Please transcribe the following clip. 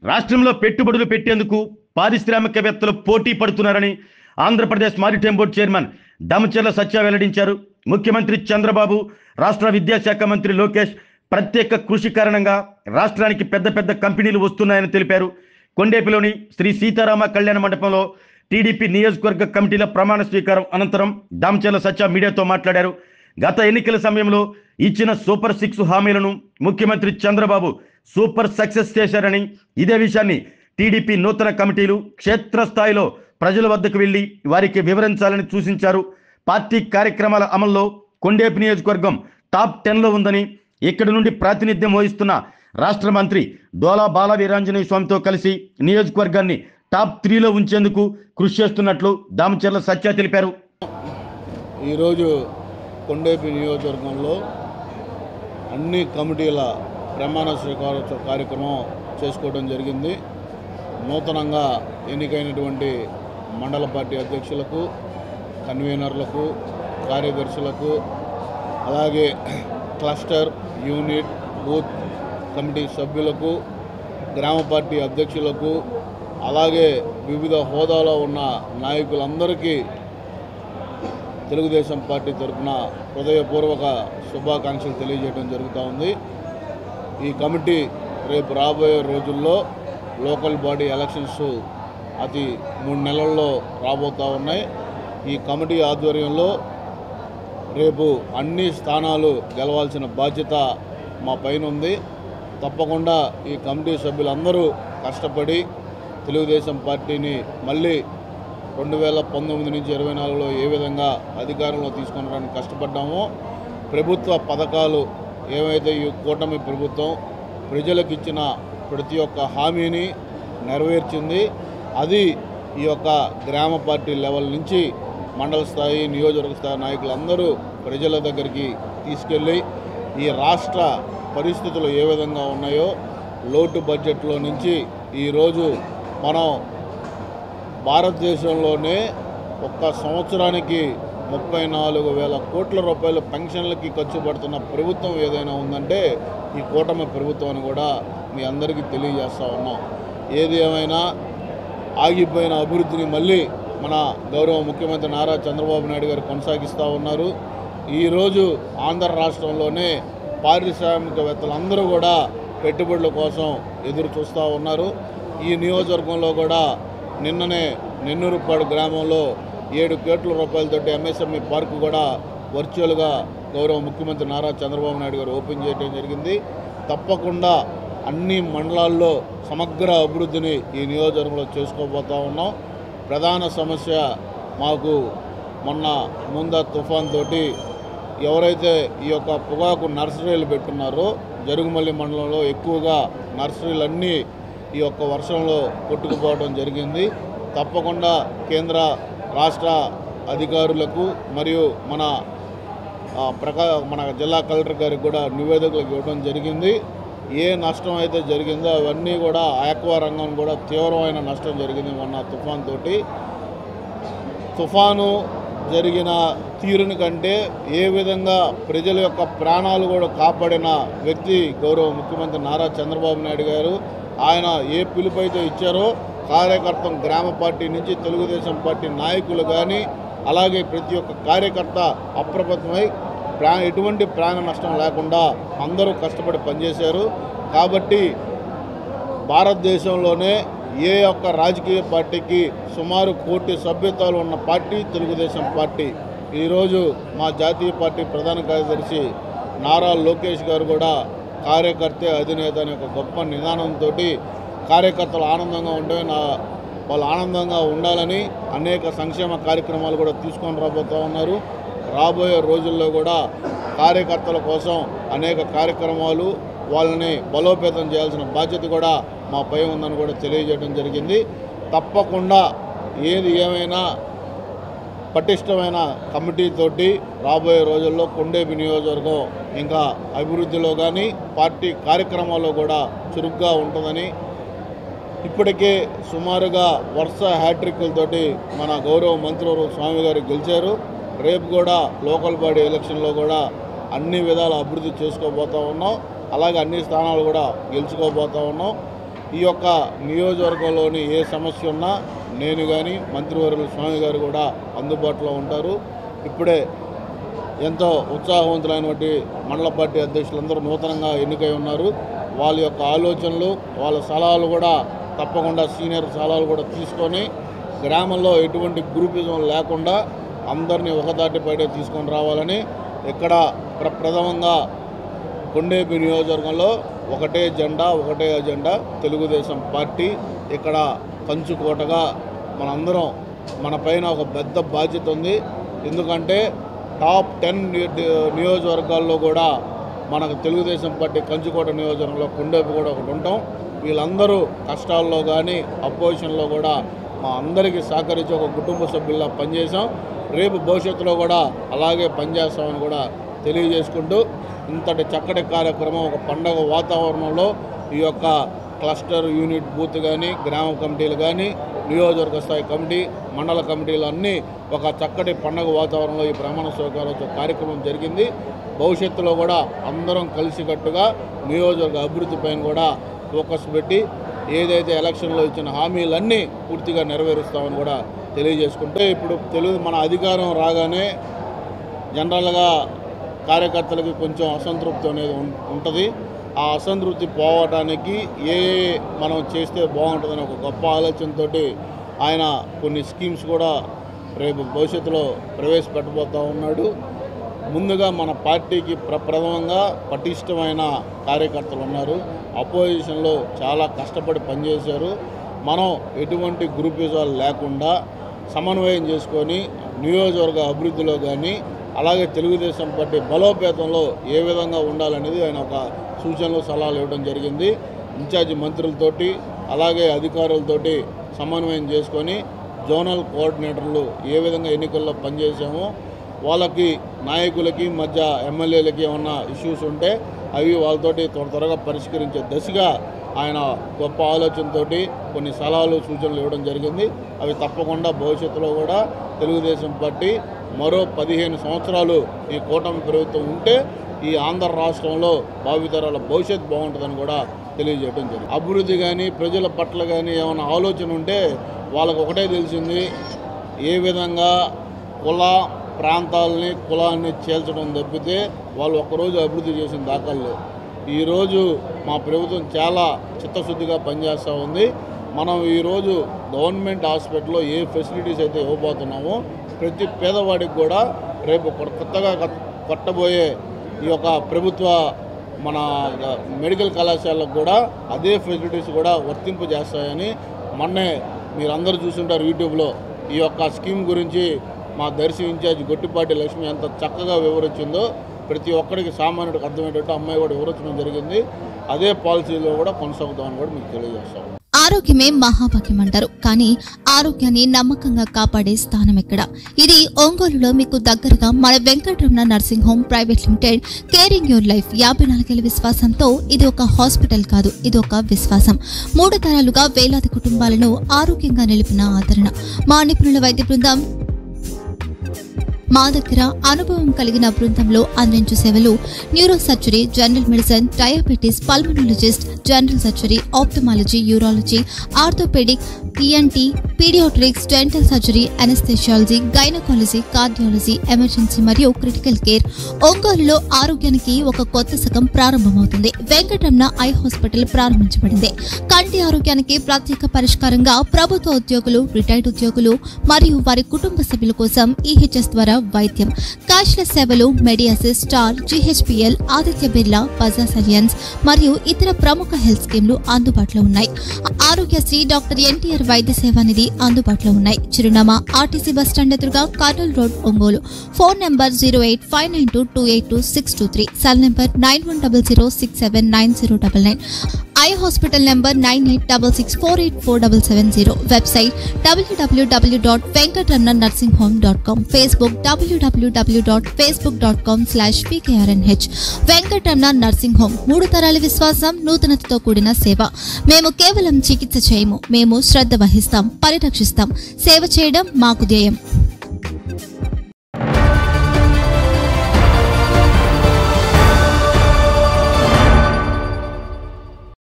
రాష్ట్రంలో పెట్టుబడులు పెట్టేందుకు పారిశ్రామికవేత్తలు పోటీ పడుతున్నారని Andhra Pradesh maritime board chairman Damacharla Satya వెల్లడించారు. ముఖ్యమంత్రి చంద్రబాబు, రాష్ట్ర విద్యాశాఖ మంత్రి లోకేష్ ప్రత్యేక కృషి కారణంగా రాష్ట్రానికి పెద్ద పెద్ద కంపెనీలు వస్తున్నాయని తెలిపారు. కొండేపిలోని శ్రీ సీతారామ కళ్యాణ మండపంలో టీడీపీ నియోజకవర్గ కమిటీల ప్రమాణ స్వీకారం అనంతరం దామచర్ల సత్య మీడియాతో మాట్లాడారు. గత ఎన్నికల సమయంలో ఇచ్చిన సూపర్ 6 హామీలను ముఖ్యమంత్రి చంద్రబాబు సూపర్ సక్సెస్ చేశారని, ఇదే విషయాన్ని టీడీపీ నూతన కమిటీలు క్షేత్రస్థాయిలో ప్రజల వద్దకు వెళ్లి వారికి వివరించాలని సూచించారు. పార్టీ కార్యక్రమాల అమల్లో కొండేపి నియోజకవర్గం టాప్ 10లో ఉందని, ఇక్కడి నుండి ప్రాతినిధ్యం వహిస్తున్న రాష్ట్ర మంత్రి డోలా బాల వీరాంజనేయ స్వామితో కలిసి నియోజకవర్గాన్ని టాప్ 3లో ఉంచేందుకు కృషి చేస్తున్నట్లు దామచర్ల సత్య తెలిపారు. ఈరోజు కొండేపి నియోజకవర్గంలో అన్ని కమిటీల ప్రమాణ స్వీకార కార్యక్రమం చేసుకోవడం జరిగింది. నూతనంగా ఎన్నికైనటువంటి మండల పార్టీ అధ్యక్షులకు, కన్వీనర్లకు, కార్యదర్శులకు, అలాగే క్లస్టర్, యూనిట్, బూత్ కమిటీ సభ్యులకు, గ్రామ పార్టీ అధ్యక్షులకు, అలాగే వివిధ హోదాలో ఉన్న నాయకులందరికీ తెలుగుదేశం పార్టీ తరఫున హృదయపూర్వక శుభాకాంక్షలు తెలియజేయడం జరుగుతూ ఉంది. ఈ కమిటీ రేపు రాబోయే రోజుల్లో లోకల్ బాడీ ఎలక్షన్స్ అతి 3 నెలల్లో రాబోతూ ఉన్నాయి. ఈ కమిటీ ఆధ్వర్యంలో రేపు అన్ని స్థానాలు గెలవాల్సిన బాధ్యత మా పైన ఉంది. తప్పకుండా ఈ కమిటీ సభ్యులందరూ కష్టపడి తెలుగుదేశం పార్టీని మళ్ళీ 2019 నుంచి 24లో ఏ విధంగా అధికారంలో తీసుకునడానికి కష్టపడ్డామో, ప్రభుత్వ పథకాలు ఏవైతే ఈ కూటమి ప్రభుత్వం ప్రజలకు ఇచ్చిన ప్రతి ఒక్క హామీని నెరవేర్చింది. అది ఈ యొక్క గ్రామ పార్టీ లెవెల్ నుంచి మండల స్థాయి, నియోజకవర్గ స్థాయి నాయకులందరూ ప్రజల దగ్గరికి తీసుకెళ్ళి ఈ రాష్ట్ర పరిస్థితులు ఏ విధంగా ఉన్నాయో, లోటు బడ్జెట్లో నుంచి ఈరోజు మనం భారతదేశంలోనే ఒక్క సంవత్సరానికి 34,000 కోట్ల రూపాయలు పెన్షన్లకి ఖర్చు పడుతున్న ప్రభుత్వం ఏదైనా ఉందంటే ఈ కూటమి ప్రభుత్వం అని కూడా మీ అందరికీ తెలియజేస్తూ ఉన్నాం. ఏది ఏమైనా ఆగిపోయిన అభివృద్ధిని మళ్ళీ మన గౌరవ ముఖ్యమంత్రి నారా చంద్రబాబు నాయుడు గారు కొనసాగిస్తూ ఉన్నారు. ఈరోజు ఆంధ్ర రాష్ట్రంలోనే పారిశ్రామికవేత్తలందరూ కూడా పెట్టుబడుల కోసం ఎదురు చూస్తూ ఉన్నారు. ఈ నియోజకవర్గంలో కూడా నిన్ననే నెన్నూరుపాడు గ్రామంలో 7 కోట్ల రూపాయలతోటి ఎంఎస్ఎంఈ పార్కు కూడా వర్చువల్గా గౌరవ ముఖ్యమంత్రి నారా చంద్రబాబు నాయుడు గారు ఓపెన్ చేయడం జరిగింది. తప్పకుండా అన్ని మండలాల్లో సమగ్ర అభివృద్ధిని ఈ నియోజకవర్గంలో చేసుకోబోతూ ఉన్నాం. ప్రధాన సమస్య మాకు మొన్న ముందా తుఫాన్ తోటి ఎవరైతే ఈ యొక్క పొగాకు నర్సరీలు పెట్టున్నారో జరుగుమల్లి మండలంలో ఎక్కువగా నర్సరీలన్నీ ఈ యొక్క వర్షంలో కొట్టుకుపోవడం జరిగింది. తప్పకుండా కేంద్ర రాష్ట్ర అధికారులకు మరియు మన జిల్లా కలెక్టర్ గారికి కూడా నివేదికలు ఇవ్వడం జరిగింది. ఏ నష్టం అయితే జరిగిందో అవన్నీ కూడా ఆక్వా రంగం కూడా తీవ్రమైన నష్టం జరిగింది మొన్న తుఫాన్ తోటి. తుఫాను జరిగిన తీరుని కంటే ఏ విధంగా ప్రజల యొక్క ప్రాణాలు కూడా కాపాడిన వ్యక్తి గౌరవ ముఖ్యమంత్రి నారా చంద్రబాబు నాయుడు గారు. ఆయన ఏ పిలుపు అయితే ఇచ్చారో కార్యకర్త గ్రామ పార్టీ నుంచి తెలుగుదేశం పార్టీ నాయకులు కానీ అలాగే ప్రతి ఒక్క కార్యకర్త అప్రమత్తమై ఎటువంటి ప్రాణ నష్టం లేకుండా అందరూ కష్టపడి పనిచేశారు. కాబట్టి భారతదేశంలోనే ఏ ఒక్క రాజకీయ పార్టీకి సుమారు 1 కోటి సభ్యత్వాలు ఉన్న పార్టీ తెలుగుదేశం పార్టీ. ఈరోజు మా జాతీయ పార్టీ ప్రధాన కార్యదర్శి నారా లోకేష్ గారు కూడా కార్యకర్తే అధినేత అనే ఒక గొప్ప నిదానంతో కార్యకర్తలు ఆనందంగా ఉంటే వాళ్ళు ఆనందంగా ఉండాలని అనేక సంక్షేమ కార్యక్రమాలు కూడా తీసుకొని రాబోతూ ఉన్నారు. రాబోయే రోజుల్లో కూడా కార్యకర్తల కోసం అనేక కార్యక్రమాలు వాళ్ళని బలోపేతం చేయాల్సిన బాధ్యత కూడా మా పై ఉందని కూడా తెలియజేయడం జరిగింది. తప్పకుండా ఏది ఏమైనా పటిష్టమైన కమిటీతోటి రాబోయే రోజుల్లో కొండేపి నియోజకవర్గం ఇంకా అభివృద్ధిలో కానీ పార్టీ కార్యక్రమాల్లో కూడా చురుగ్గా ఉంటుందని, ఇప్పటికే సుమారుగా వరుస హ్యాట్రిక్లతోటి మన గౌరవ మంత్రివర్గ స్వామి గారు గెలిచారు. రేపు కూడా లోకల్ బాడీ ఎలక్షన్లో కూడా అన్ని విధాల అభివృద్ధి చేసుకోబోతూ ఉన్నాం. అలాగే అన్ని స్థానాలు కూడా గెలుచుకోబోతూ ఉన్నాం. ఈ యొక్క నియోజకవర్గంలోని ఏ సమస్య ఉన్నా నేను కానీ మంత్రివర్యులు స్వామి గారు కూడా అందుబాటులో ఉంటారు. ఇప్పుడే ఎంతో ఉత్సాహవంతులైనటువంటి మండల పార్టీ అధ్యక్షులందరూ నూతనంగా ఎన్నికై ఉన్నారు. వాళ్ళ యొక్క ఆలోచనలు, వాళ్ళ సలహాలు కూడా తప్పకుండా సీనియర్ సలహాలు కూడా తీసుకొని గ్రామంలో ఎటువంటి గ్రూపిజం లేకుండా అందరినీ ఒకతాటిపైనే తీసుకొని రావాలని ఇక్కడ ప్రథమంగా కొండేపి నియోజకవర్గంలో ఒకటే జెండా ఒకటే అజెండా తెలుగుదేశం పార్టీ ఇక్కడ కంచుకోటగా మనందరం మన పైన ఒక పెద్ద బాధ్యత ఉంది. ఎందుకంటే టాప్ 10 నియోజకవర్గాల్లో కూడా మనకు తెలుగుదేశం పార్టీ కంచుకోట నియోజకవర్గంలో కొండేపి కూడా ఒకటి ఉంటాం. వీళ్ళందరూ కష్టాల్లో కానీ అపోజిషన్లో కూడా మా అందరికీ సహకరించి ఒక కుటుంబ సభ్యుల్లా పనిచేసాం. రేపు భవిష్యత్తులో కూడా అలాగే పనిచేస్తామని కూడా తెలియజేసుకుంటూ ఇంతటి చక్కటి కార్యక్రమం ఒక పండగ వాతావరణంలో ఈ యొక్క క్లస్టర్ యూనిట్ బూత్ కానీ గ్రామ కమిటీలు కానీ నియోజకవర్గ స్థాయి కమిటీ మండల కమిటీలు అన్నీ ఒక చక్కటి పండగ వాతావరణంలో ఈ ప్రమాణ స్వీకారోత్సవ కార్యక్రమం జరిగింది. భవిష్యత్తులో కూడా అందరం కలిసికట్టుగా నియోజకవర్గ అభివృద్ధి పైన కూడా ఫోకస్ పెట్టి ఏదైతే ఎలక్షన్లో ఇచ్చిన హామీలన్నీ పూర్తిగా నెరవేరుస్తామని కూడా తెలియజేసుకుంటే ఇప్పుడు మన అధికారం రాగానే జనరల్గా కార్యకర్తలకి కొంచెం అసంతృప్తి అనేది ఉంటుంది. ఆ అసంతృప్తి పోవటానికి మనం చేస్తే బాగుంటుందని ఒక గొప్ప ఆలోచనతో ఆయన కొన్ని స్కీమ్స్ కూడా రేపు భవిష్యత్తులో ప్రవేశపెట్టబోతూ ఉన్నాడు. ముందుగా మన పార్టీకి ప్రథమంగా పటిష్టమైన కార్యకర్తలు ఉన్నారు. అపోజిషన్లో చాలా కష్టపడి పనిచేశారు. మనం ఎటువంటి గ్రూపిజాలు లేకుండా సమన్వయం చేసుకొని నియోజకవర్గ అభివృద్ధిలో కానీ అలాగే తెలుగుదేశం పార్టీ బలోపేతంలో ఏ విధంగా ఉండాలనేది ఆయన ఒక సూచనలు సలహాలు ఇవ్వడం జరిగింది. ఇన్ఛార్జి మంత్రులతోటి అలాగే అధికారులతోటి సమన్వయం చేసుకొని జోనల్ కోఆర్డినేటర్లు ఏ విధంగా ఎన్నికల్లో పనిచేసామో వాళ్ళకి నాయకులకి మధ్య ఎమ్మెల్యేలకి ఏమన్నా ఇష్యూస్ ఉంటే అవి వాళ్ళతోటి త్వరగా పరిష్కరించే దశగా ఆయన గొప్ప ఆలోచనతోటి కొన్ని సలహాలు సూచనలు ఇవ్వడం జరిగింది. అవి తప్పకుండా భవిష్యత్తులో కూడా తెలుగుదేశం పార్టీ మరో 15 సంవత్సరాలు ఈ కూటమి ప్రభుత్వం ఉంటే ఈ ఆంధ్ర రాష్ట్రంలో భావితరాల భవిష్యత్తు బాగుంటుందని కూడా తెలియజేయడం జరిగింది. అభివృద్ధి కానీ ప్రజల పట్ల కానీ ఏమైనా ఆలోచన ఉంటే వాళ్ళకు ఒకటే తెలిసింది, ఏ విధంగా ప్రాంతాలని కులాన్ని చేల్చడం తప్పితే వాళ్ళు ఒక్కరోజు అభివృద్ధి చేసిన దాఖలు. ఈరోజు మా ప్రభుత్వం చాలా చిత్తశుద్ధిగా పనిచేస్తూ ఉంది. మనం ఈరోజు గవర్నమెంట్ హాస్పిటల్లో ఏ ఫెసిలిటీస్ అయితే ఇవ్వబోతున్నామో ప్రతి పేదవాడికి కూడా రేపు కొత్తగా కట్టబోయే ఈ యొక్క ప్రభుత్వ మన మెడికల్ కళాశాలకు కూడా అదే ఫెసిలిటీస్ కూడా వర్తింపు చేస్తాయని మొన్నే మీరందరూ చూస్తుంటారు యూట్యూబ్లో. ఈ యొక్క స్కీమ్ గురించి మా దర్శి ఇన్ఛార్జ్ గొట్టిపాటి లక్ష్మి ఎంత చక్కగా వివరించిందో ప్రతి ఒక్కరికి సామాన్యుడికి అర్థమయ్యేటట్టు అమ్మాయి కూడా వివరించడం జరిగింది. అదే పాలసీలో కూడా కొనసాగుతామని కూడా మీకు తెలియజేస్తాం. ఆరోగ్యమే మహాభాగ్యం అంటారు, కానీ ఆరోగ్యాన్ని నమ్మకంగా కాపాడే స్థానం ఎక్కడ? ఇది ఒంగోలులో మీకు దగ్గరగా మన Venkataramana nursing home private limited. Caring your life 54 ఏళ్ల విశ్వాసంతో ఇది ఒక హాస్పిటల్ కాదు, ఇది ఒక విశ్వాసం. 3 తరాలుగా వేలాది కుటుంబాలను ఆరోగ్యంగా నిలిపిన ఆదరణ. మా నిపుణుల వైద్య బృందం మా దగ్గర అనుభవం కలిగిన బృందంలో అందించే సేవలు neuro surgery, general medicine, diabetes, pulmonologist, general surgery, ophthalmology, urology, orthopaedic, ENT, paediatrics, dental surgery, anaesthesiology, gynaecology, cardiology, emergency మరియు క్రిటికల్ కేర్. ఒంగోలులో ఆరోగ్యానికి ఒక కొత్త శకం ప్రారంభమవుతుంది. వెంకటరమణ ఐ హాస్పిటల్ ప్రారంభించబడింది. కంటి ఆరోగ్యానికి ప్రత్యేక పరిష్కారంగా ప్రభుత్వ ఉద్యోగులు, రిటైర్డ్ ఉద్యోగులు మరియు వారి కుటుంబ సభ్యుల కోసం ఈహెచ్ఎస్ ద్వారా వైద్యం, క్యాష్లెస్ సేవలు, మెడియాసిస్, స్టార్, జీహెచ్పీఎల్, ఆదిత్య బిర్లా, బజాజ్ అలియన్స్ మరియు ఇతర ప్రముఖ హెల్త్ స్కీమ్లు అందుబాటులో ఉన్నాయి. ఆరోగ్యశ్రీ, డాక్టర్ ఎన్టీఆర్ వైద్య సేవానిధి అందుబాటులో ఉన్నాయి. చిరునామా ఆర్టీసీ బస్టాండ్ ఎదురుగా, Kurnool road, Ongole. Phone number 08592282623, cell number 9100679099, eye hospital number 9866484770, website www.venkatramanarsinghome.com, Facebook www.facebook.com/pkrnh. Venkataramana nursing home, 3 తరాల విశ్వాసం, నూతనతతో కూడిన సేవ. మేము కేవలం చికిత్స చేయము, మేము శ్రద్ధ వహిస్తాం, పరిరక్షిస్తాం. సేవ చేయడం మాకు ధ్యేయం.